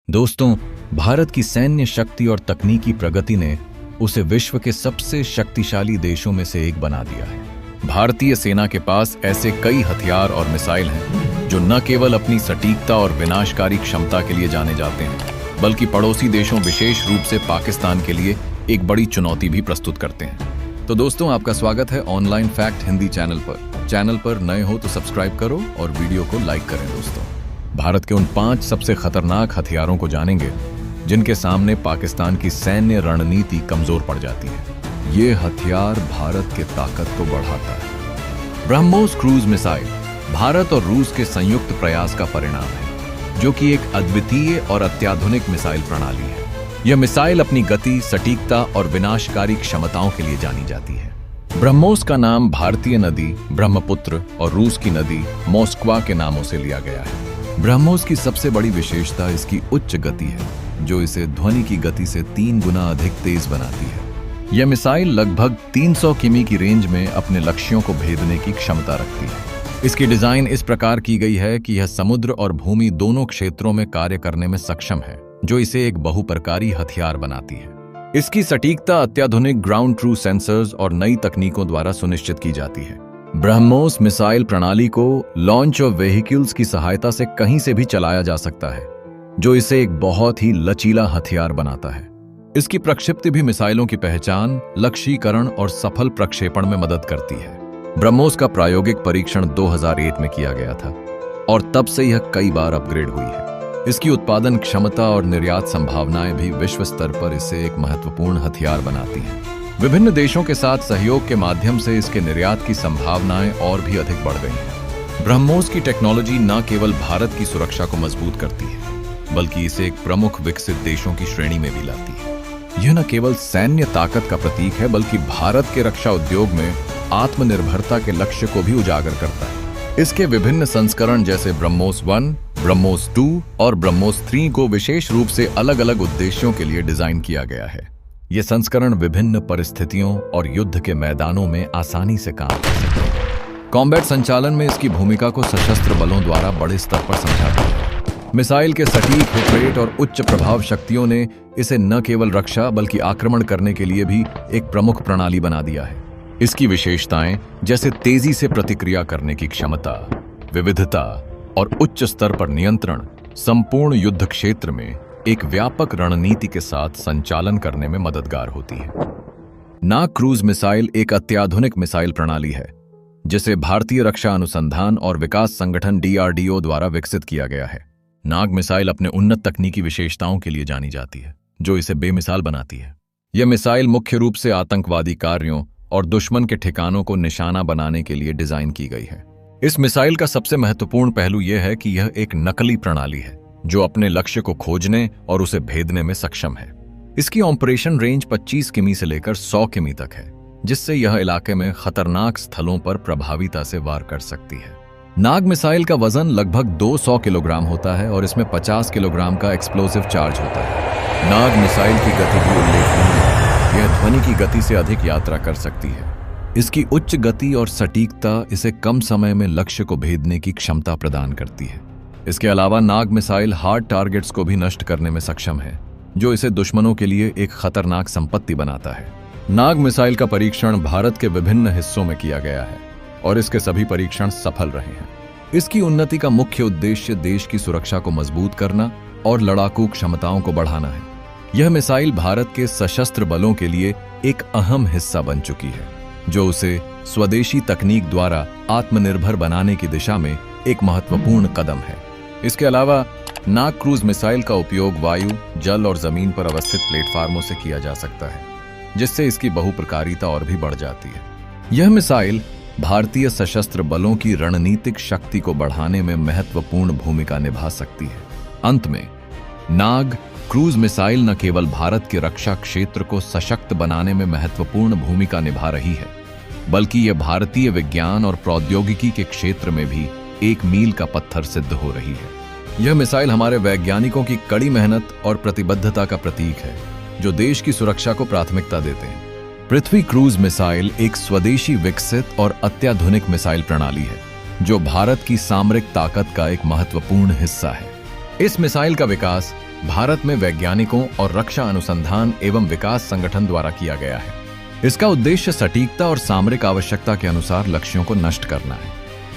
दोस्तों, भारत की सैन्य शक्ति और तकनीकी प्रगति ने उसे विश्व के सबसे शक्तिशाली देशों में से एक बना दिया है। भारतीय सेना के पास ऐसे कई हथियार और मिसाइल हैं जो न केवल अपनी सटीकता और विनाशकारी क्षमता के लिए जाने जाते हैं, बल्कि पड़ोसी देशों, विशेष रूप से पाकिस्तान के लिए एक बड़ी चुनौती भी प्रस्तुत करते हैं। तो दोस्तों, आपका स्वागत है ऑनलाइन फैक्ट हिंदी चैनल पर नए हो तो सब्सक्राइब करो और वीडियो को लाइक करें। दोस्तों, भारत के उन 5 सबसे खतरनाक हथियारों को जानेंगे जिनके सामने पाकिस्तान की सैन्य रणनीति कमजोर पड़ जाती है। ये हथियार भारत के ताकत को बढ़ाता है। ब्रह्मोस क्रूज मिसाइल भारत और रूस के संयुक्त प्रयास का परिणाम है, जो कि एक अद्वितीय और अत्याधुनिक मिसाइल प्रणाली है। यह मिसाइल अपनी गति, सटीकता और विनाशकारी क्षमताओं के लिए जानी जाती है। ब्रह्मोस का नाम भारतीय नदी ब्रह्मपुत्र और रूस की नदी मोस्कवा के नामों से लिया गया है। ब्रह्मोस की सबसे बड़ी विशेषता इसकी उच्च गति है, जो इसे ध्वनि की गति से 3 गुना अधिक तेज बनाती है। यह मिसाइल लगभग 300 किमी की रेंज में अपने लक्ष्यों को भेदने की क्षमता रखती है। इसकी डिजाइन इस प्रकार की गई है कि यह समुद्र और भूमि दोनों क्षेत्रों में कार्य करने में सक्षम है, जो इसे एक बहुप्रकारी हथियार बनाती है। इसकी सटीकता अत्याधुनिक ग्राउंड ट्रू सेंसर्स और नई तकनीकों द्वारा सुनिश्चित की जाती है। ब्रह्मोस मिसाइल प्रणाली को लॉन्च ऑफ व्हीकल्स की सहायता से कहीं से भी चलाया जा सकता है, जो इसे एक बहुत ही लचीला हथियार बनाता है। इसकी प्रक्षिप्ति भी मिसाइलों की पहचान, लक्ष्यीकरण और सफल प्रक्षेपण में मदद करती है। ब्रह्मोस का प्रायोगिक परीक्षण 2001 में किया गया था और तब से यह कई बार अपग्रेड हुई है। इसकी उत्पादन क्षमता और निर्यात संभावनाएं भी विश्व स्तर पर इसे एक महत्वपूर्ण हथियार बनाती हैं। विभिन्न देशों के साथ सहयोग के माध्यम से इसके निर्यात की संभावनाएं और भी अधिक बढ़ गई हैं। ब्रह्मोस की टेक्नोलॉजी न केवल भारत की सुरक्षा को मजबूत करती है, बल्कि इसे एक प्रमुख विकसित देशों की श्रेणी में भी लाती है। यह न केवल सैन्य ताकत का प्रतीक है, बल्कि भारत के रक्षा उद्योग में आत्मनिर्भरता के लक्ष्य को भी उजागर करता है। इसके विभिन्न संस्करण जैसे ब्रह्मोस 1, ब्रह्मोस 2 और ब्रह्मोस 3 को विशेष रूप से अलग अलग उद्देश्यों के लिए डिजाइन किया गया है। ये संस्करण विभिन्न परिस्थितियों और युद्ध के मैदानों में आसानी से काम कर सकते हैं। कॉम्बैट संचालन में इसकी भूमिका को सशस्त्र बलों द्वारा बड़े स्तर पर समझा गया है। मिसाइल के सटीक हिट रेट और उच्च प्रभाव शक्तियों ने इसे न केवल रक्षा बल्कि आक्रमण करने के लिए भी एक प्रमुख प्रणाली बना दिया है। इसकी विशेषताएं जैसे तेजी से प्रतिक्रिया करने की क्षमता, विविधता और उच्च स्तर पर नियंत्रण संपूर्ण युद्ध क्षेत्र में एक व्यापक रणनीति के साथ संचालन करने में मददगार होती है। नाग क्रूज मिसाइल एक अत्याधुनिक मिसाइल प्रणाली है, जिसे भारतीय रक्षा अनुसंधान और विकास संगठन DRDO द्वारा विकसित किया गया है। नाग मिसाइल अपने उन्नत तकनीकी विशेषताओं के लिए जानी जाती है, जो इसे बेमिसाल बनाती है। यह मिसाइल मुख्य रूप से आतंकवादी कार्यों और दुश्मन के ठिकानों को निशाना बनाने के लिए डिजाइन की गई है। इस मिसाइल का सबसे महत्वपूर्ण पहलू यह है कि यह एक नकली प्रणाली है, जो अपने लक्ष्य को खोजने और उसे भेदने में सक्षम है। इसकी ऑपरेशन रेंज 25 किमी से लेकर 100 किमी तक है, जिससे यह इलाके में खतरनाक स्थलों पर प्रभाविता से वार कर सकती है। नाग मिसाइल का वजन लगभग 200 किलोग्राम होता है और इसमें 50 किलोग्राम का एक्सप्लोसिव चार्ज होता है। नाग मिसाइल की गति भी उल्लेखनीय है। यह ध्वनि की गति से अधिक यात्रा कर सकती है। इसकी उच्च गति और सटीकता इसे कम समय में लक्ष्य को भेदने की क्षमता प्रदान करती है। इसके अलावा नाग मिसाइल हार्ड टारगेट्स को भी नष्ट करने में सक्षम है, जो इसे दुश्मनों के लिए एक खतरनाक संपत्ति बनाता है। नाग मिसाइल का परीक्षण भारत के विभिन्न हिस्सों में किया गया है और इसके सभी परीक्षण सफल रहे हैं। इसकी उन्नति का मुख्य उद्देश्य देश की सुरक्षा को मजबूत करना और लड़ाकू क्षमताओं को बढ़ाना है। यह मिसाइल भारत के सशस्त्र बलों के लिए एक अहम हिस्सा बन चुकी है, जो उसे स्वदेशी तकनीक द्वारा आत्मनिर्भर बनाने की दिशा में एक महत्वपूर्ण कदम है। इसके अलावा नाग क्रूज मिसाइल का उपयोग वायु, जल और जमीन पर अवस्थित प्लेटफार्मों से किया जा सकता है, जिससे इसकी बहुप्रकारिता और भी बढ़ जाती है। यह मिसाइल भारतीय सशस्त्र बलों की रणनीतिक शक्ति को बढ़ाने में महत्वपूर्ण भूमिका निभा सकती है। अंत में, नाग क्रूज मिसाइल न केवल भारत के रक्षा क्षेत्र को सशक्त बनाने में महत्वपूर्ण भूमिका निभा रही है, बल्कि यह भारतीय विज्ञान और प्रौद्योगिकी के क्षेत्र में भी एक मील का पत्थर सिद्ध हो रही है। यह मिसाइल हमारे वैज्ञानिकों की कड़ी मेहनत और प्रतिबद्धता का प्रतीक है, जो देश की सुरक्षा को प्राथमिकता देते हैं। पृथ्वी क्रूज मिसाइल एक स्वदेशी विकसित और अत्याधुनिक मिसाइल प्रणाली है, जो भारत की सामरिक ताकत का एक महत्वपूर्ण हिस्सा है। इस मिसाइल का विकास भारत में वैज्ञानिकों और रक्षा अनुसंधान एवं विकास संगठन द्वारा किया गया है। इसका उद्देश्य सटीकता और सामरिक आवश्यकता के अनुसार लक्ष्यों को नष्ट करना है।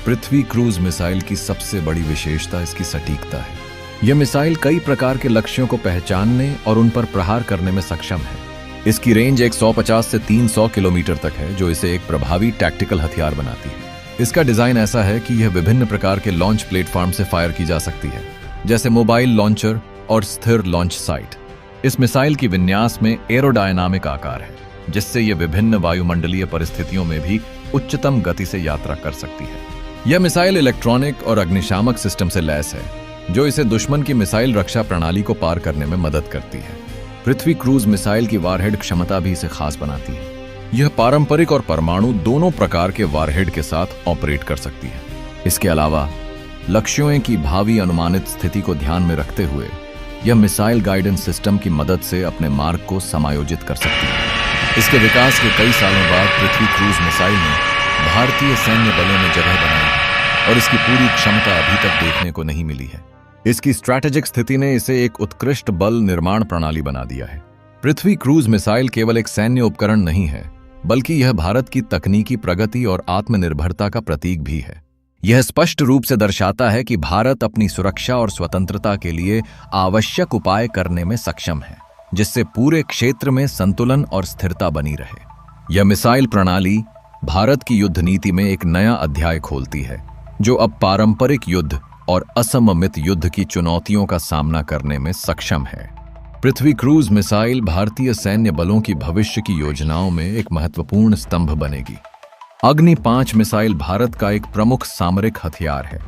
पृथ्वी क्रूज मिसाइल की सबसे बड़ी विशेषता इसकी सटीकता है। यह मिसाइल कई प्रकार के लक्ष्यों को पहचानने और उन पर प्रहार करने में सक्षम है। इसकी रेंज 150 से 300 किलोमीटर तक है, जो इसे एक प्रभावी टैक्टिकल हथियार बनाती है। इसका डिजाइन ऐसा है कि यह विभिन्न प्रकार के लॉन्च प्लेटफॉर्म से फायर की जा सकती है, जैसे मोबाइल लॉन्चर और स्थिर लॉन्च साइट। इस मिसाइल की विन्यास में एरोडायनामिक आकार है, जिससे यह विभिन्न वायुमंडलीय परिस्थितियों में भी उच्चतम गति से यात्रा कर सकती है। यह मिसाइल इलेक्ट्रॉनिक और अग्निशामक सिस्टम से लैस है, जो इसे दुश्मन की मिसाइल रक्षा प्रणाली को पार करने में मदद करती है। पृथ्वी क्रूज मिसाइल की वारहेड क्षमता भी इसे खास बनाती है। यह पारंपरिक और परमाणु दोनों प्रकार के वारहेड के साथ ऑपरेट कर सकती है। इसके अलावा लक्ष्यों की भावी अनुमानित स्थिति को ध्यान में रखते हुए यह मिसाइल गाइडेंस सिस्टम की मदद से अपने मार्ग को समायोजित कर सकती है। इसके विकास के कई सालों बाद पृथ्वी क्रूज मिसाइल ने भारतीय सैन्य बलों में जगह बनाई है और इसकी पूरी क्षमता अभी तक देखने को नहीं मिली है। इसकी स्ट्रैटेजिक स्थिति ने इसे एक उत्कृष्ट बल निर्माण प्रणाली बना दिया है। पृथ्वी क्रूज मिसाइल केवल एक सैन्य उपकरण नहीं है, बल्कि यह भारत की तकनीकी प्रगति और आत्मनिर्भरता का प्रतीक भी है। यह स्पष्ट रूप से दर्शाता है कि भारत अपनी सुरक्षा और स्वतंत्रता के लिए आवश्यक उपाय करने में सक्षम है, जिससे पूरे क्षेत्र में संतुलन और स्थिरता बनी रहे। यह मिसाइल प्रणाली भारत की युद्ध नीति में एक नया अध्याय खोलती है, जो अब पारंपरिक युद्ध और असममित युद्ध की चुनौतियों का सामना करने में सक्षम है। पृथ्वी क्रूज मिसाइल भारतीय सैन्य बलों की भविष्य की योजनाओं में एक महत्वपूर्ण स्तंभ बनेगी। अग्नि 5 मिसाइल भारत का एक प्रमुख सामरिक हथियार है,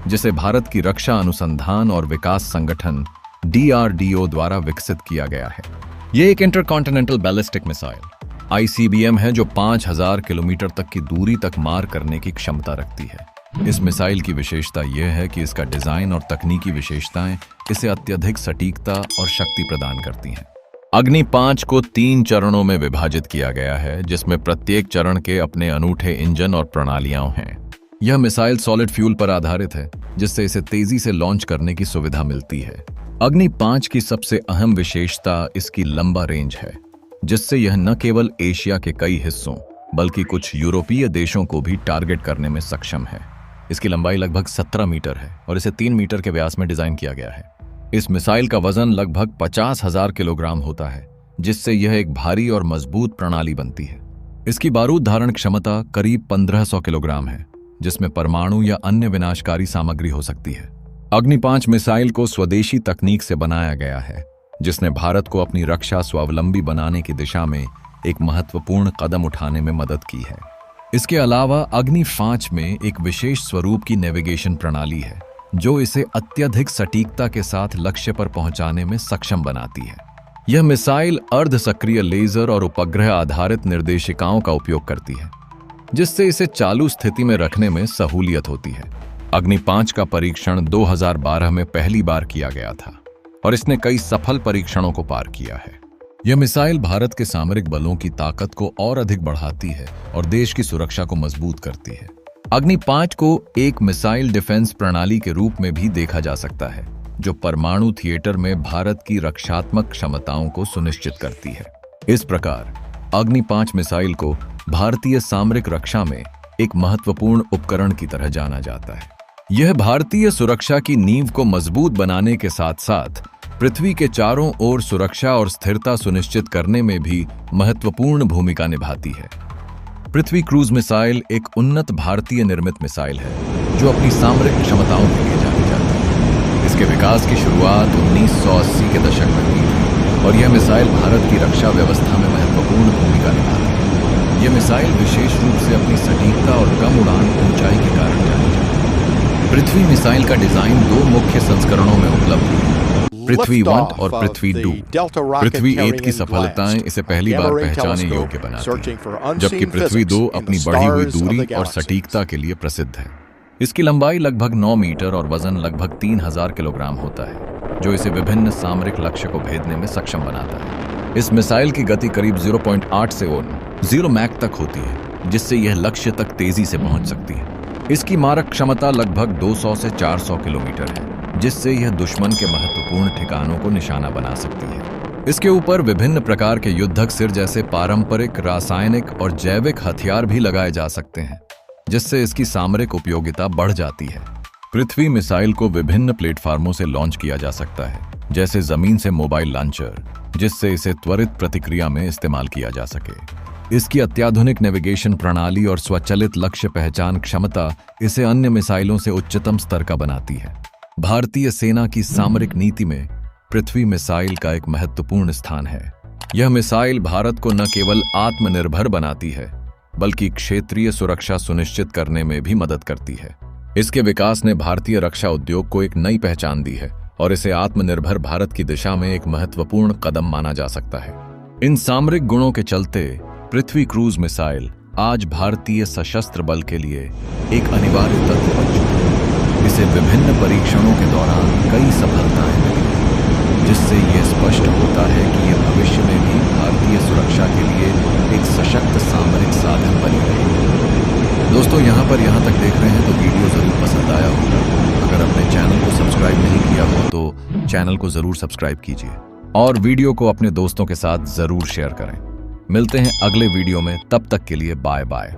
जिसे भारत की रक्षा अनुसंधान और विकास संगठन DRDO द्वारा विकसित किया गया है। यह एक इंटरकॉन्टिनेंटल बैलिस्टिक मिसाइल ICBM है, जो 5000 किलोमीटर तक की दूरी तक मार करने की क्षमता रखती है। इस मिसाइल की विशेषता यह है कि इसका डिजाइन और तकनीकी विशेषताएं इसे अत्यधिक सटीकता और शक्ति प्रदान करती हैं। अग्नि 5 को 3 चरणों में विभाजित किया गया है, जिसमें प्रत्येक चरण के अपने अनूठे इंजन और प्रणालियां हैं। यह मिसाइल सॉलिड फ्यूल पर आधारित है, जिससे इसे तेजी से लॉन्च करने की सुविधा मिलती है। अग्नि 5 की सबसे अहम विशेषता इसकी लंबा रेंज है, जिससे यह न केवल एशिया के कई हिस्सों बल्कि कुछ यूरोपीय देशों को भी टारगेट करने में सक्षम है। इसकी लंबाई लगभग 17 मीटर है और इसे 3 मीटर के व्यास में डिजाइन किया गया है। इस मिसाइल का वजन लगभग 50,000 किलोग्राम होता है, जिससे यह एक भारी और मजबूत प्रणाली बनती है। इसकी बारूद धारण क्षमता करीब 1500 किलोग्राम है, जिसमें परमाणु या अन्य विनाशकारी सामग्री हो सकती है। अग्नि 5 मिसाइल को स्वदेशी तकनीक से बनाया गया है, जिसने भारत को अपनी रक्षा स्वावलंबी बनाने की दिशा में एक महत्वपूर्ण कदम उठाने में मदद की है। इसके अलावा अग्नि 5 में एक विशेष स्वरूप की नेविगेशन प्रणाली है, जो इसे अत्यधिक सटीकता के साथ लक्ष्य पर पहुंचाने में सक्षम बनाती है। यह मिसाइल अर्ध सक्रिय लेजर और उपग्रह आधारित निर्देशिकाओं का उपयोग करती है, जिससे इसे चालू स्थिति में रखने में सहूलियत होती है। अग्नि 5 का परीक्षण 2012 में पहली बार किया गया था और इसने कई सफल परीक्षणों को पार किया है। यह मिसाइल भारत के सामरिक बलों की ताकत को और अधिक बढ़ाती है और देश की सुरक्षा को मजबूत करती है। अग्नि 5 को एक मिसाइल डिफेंस प्रणाली के रूप में भी देखा जा सकता है, जो परमाणु थिएटर में भारत की रक्षात्मक क्षमताओं को सुनिश्चित करती है। इस प्रकार अग्नि 5 मिसाइल को भारतीय सामरिक रक्षा में एक महत्वपूर्ण उपकरण की तरह जाना जाता है। यह भारतीय सुरक्षा की नींव को मजबूत बनाने के साथ साथ पृथ्वी के चारों ओर सुरक्षा और स्थिरता सुनिश्चित करने में भी महत्वपूर्ण भूमिका निभाती है। पृथ्वी क्रूज मिसाइल एक उन्नत भारतीय निर्मित मिसाइल है, जो अपनी सामरिक क्षमताओं के लिए जानी जाती है। इसके विकास की शुरुआत 1980 के दशक में हुई थी और यह मिसाइल भारत की रक्षा व्यवस्था में महत्वपूर्ण भूमिका निभाती है। यह मिसाइल विशेष रूप से अपनी सटीकता और कम उड़ान ऊंचाई के कारण जानी जाती है। पृथ्वी मिसाइल का डिजाइन 2 मुख्य संस्करणों में उपलब्ध है, पृथ्वी 1 और पृथ्वी 2। पृथ्वी 8 की सफलताएं इसे पहली बार पहचाने योग्य बनाती हैं, जबकि पृथ्वी 2 अपनी बढ़ी हुई दूरी और सटीकता के लिए प्रसिद्ध है। इसकी लंबाई लगभग 9 मीटर और वजन लगभग 3000 किलोग्राम होता है, जो इसे विभिन्न सामरिक लक्ष्य को भेदने में सक्षम बनाता है। इस मिसाइल की गति करीब 0.8 से 0 मैक तक होती है, जिससे यह लक्ष्य तक तेजी से पहुंच सकती है। इसकी मारक क्षमता लगभग 200 से 400 किलोमीटर है, जिससे यह दुश्मन के महत्वपूर्ण महत्वपूर्ण ठिकानों को निशाना बना सकती है। इसके ऊपर विभिन्न प्रकार के युद्धक सिर जैसे पारंपरिक, रासायनिक और जैविक हथियार भी लगाए जा सकते हैं, जिससे इसकी सामरिक उपयोगिता बढ़ जाती है। पृथ्वी मिसाइल को विभिन्न प्लेटफार्मों से लॉन्च किया जा सकता है, जैसे जमीन से मोबाइल लॉन्चर, जिससे इसे त्वरित प्रतिक्रिया में इस्तेमाल किया जा सके। इसकी अत्याधुनिक नेविगेशन प्रणाली और स्वचालित लक्ष्य पहचान क्षमता इसे अन्य मिसाइलों से उच्चतम स्तर का बनाती है। भारतीय सेना की सामरिक नीति में पृथ्वी मिसाइल का एक महत्वपूर्ण स्थान है। यह मिसाइल भारत को न केवल आत्मनिर्भर बनाती है, बल्कि क्षेत्रीय सुरक्षा सुनिश्चित करने में भी मदद करती है। इसके विकास ने भारतीय रक्षा उद्योग को एक नई पहचान दी है और इसे आत्मनिर्भर भारत की दिशा में एक महत्वपूर्ण कदम माना जा सकता है। इन सामरिक गुणों के चलते पृथ्वी क्रूज मिसाइल आज भारतीय सशस्त्र बल के लिए एक अनिवार्य तत्व बन चुकी है। इसे विभिन्न परीक्षणों के दौरान कई सफलताएं मिली हैं, जिससे यह स्पष्ट होता है कि यह भविष्य में भी भारतीय सुरक्षा के लिए एक सशक्त सामरिक साधन बनी रहेगी। दोस्तों, यहाँ तक देख रहे हैं तो वीडियो जरूर पसंद आया होगा। अगर अपने चैनल को सब्सक्राइब नहीं किया हो तो चैनल को जरूर सब्सक्राइब कीजिए और वीडियो को अपने दोस्तों के साथ जरूर शेयर करें। मिलते हैं अगले वीडियो में, तब तक के लिए बाय बाय।